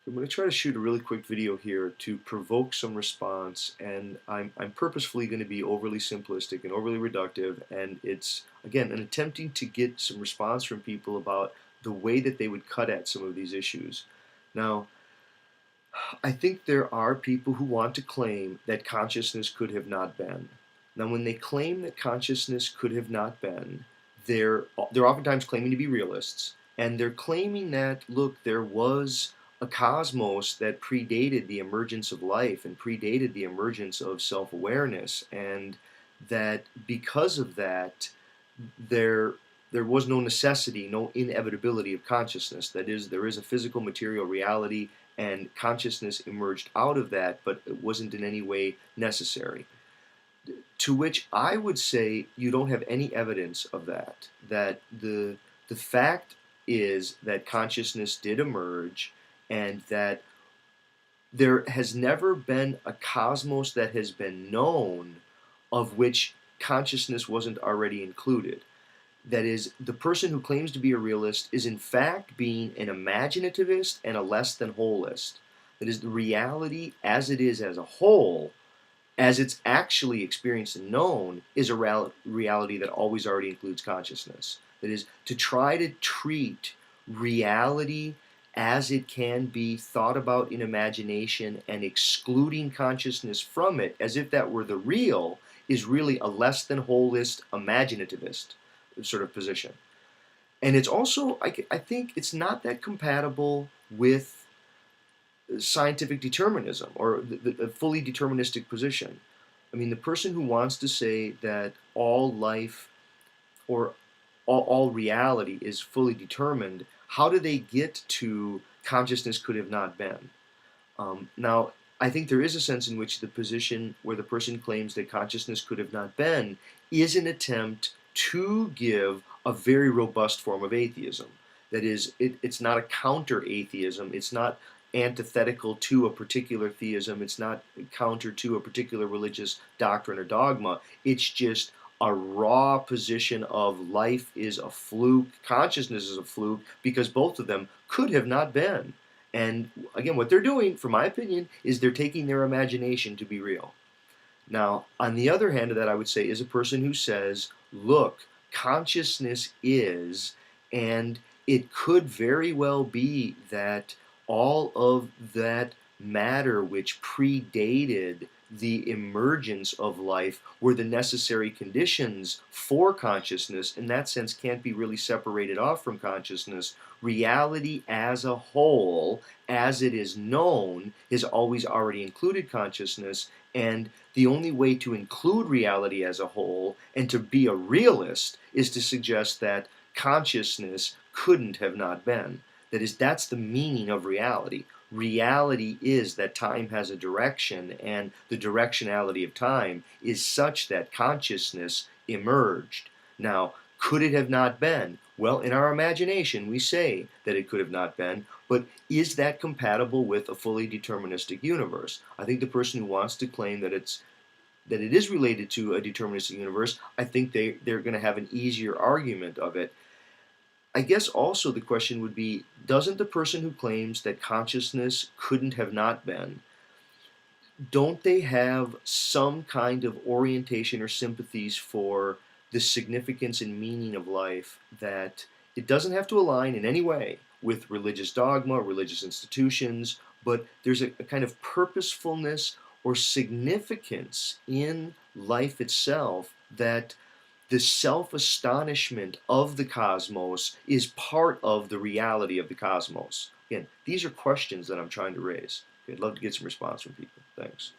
I'm going to try to shoot a really quick video here to provoke some response, and I'm purposefully going to be overly simplistic and overly reductive, and it's, again, an attempting to get some response from people about the way that they would cut at some of these issues. Now, I think there are people who want to claim that consciousness could have not been. Now, when they claim that consciousness could have not been, they're oftentimes claiming to be realists, and they're claiming that, look, there was a cosmos that predated the emergence of life and predated the emergence of self-awareness, and that because of that, there there was no necessity, no inevitability of consciousness. That is, there is a physical material reality, and consciousness emerged out of that, but it wasn't in any way necessary. To which I would say you don't have any evidence of that. That the fact is that consciousness did emerge, and that there has never been a cosmos that has been known of which consciousness wasn't already included. That is, the person who claims to be a realist is in fact being an imaginativist and a less than wholist. That is, the reality as it is as a whole, as it's actually experienced and known, is a reality that always already includes consciousness. That is, to try to treat reality as it can be thought about in imagination and excluding consciousness from it as if that were the real is really a less than wholist imaginativist sort of position. And it's also, I think it's not that compatible with scientific determinism or the fully deterministic position. I mean, the person who wants to say that all life or all reality is fully determined, how do they get to consciousness could have not been? Now, I think there is a sense in which the position where the person claims that consciousness could have not been is an attempt to give a very robust form of atheism. That is, it's not a counter-atheism. It's not antithetical to a particular theism. It's not counter to a particular religious doctrine or dogma. It's just a raw position of life is a fluke, consciousness is a fluke, because both of them could have not been. And again, what they're doing, from my opinion, is they're taking their imagination to be real. Now, on the other hand of that, I would say, is a person who says, look, consciousness is, and it could very well be that all of that matter which predated the emergence of life were the necessary conditions for consciousness. In that sense, can't be really separated off from consciousness. Reality as a whole, as it is known, has always already included consciousness, and the only way to include reality as a whole and to be a realist is to suggest that consciousness couldn't have not been. That is, that's the meaning of reality. Reality is that time has a direction, and the directionality of time is such that consciousness emerged. Now, could it have not been? Well, in our imagination, we say that it could have not been, but is that compatible with a fully deterministic universe? I think the person who wants to claim that it is related to a deterministic universe, I think they're going to have an easier argument of it. I guess also the question would be, doesn't the person who claims that consciousness couldn't have not been, don't they have some kind of orientation or sympathies for the significance and meaning of life, that it doesn't have to align in any way with religious dogma, religious institutions, but there's a kind of purposefulness or significance in life itself, that the self-astonishment of the cosmos is part of the reality of the cosmos? Again, these are questions that I'm trying to raise. Okay, I'd love to get some response from people. Thanks.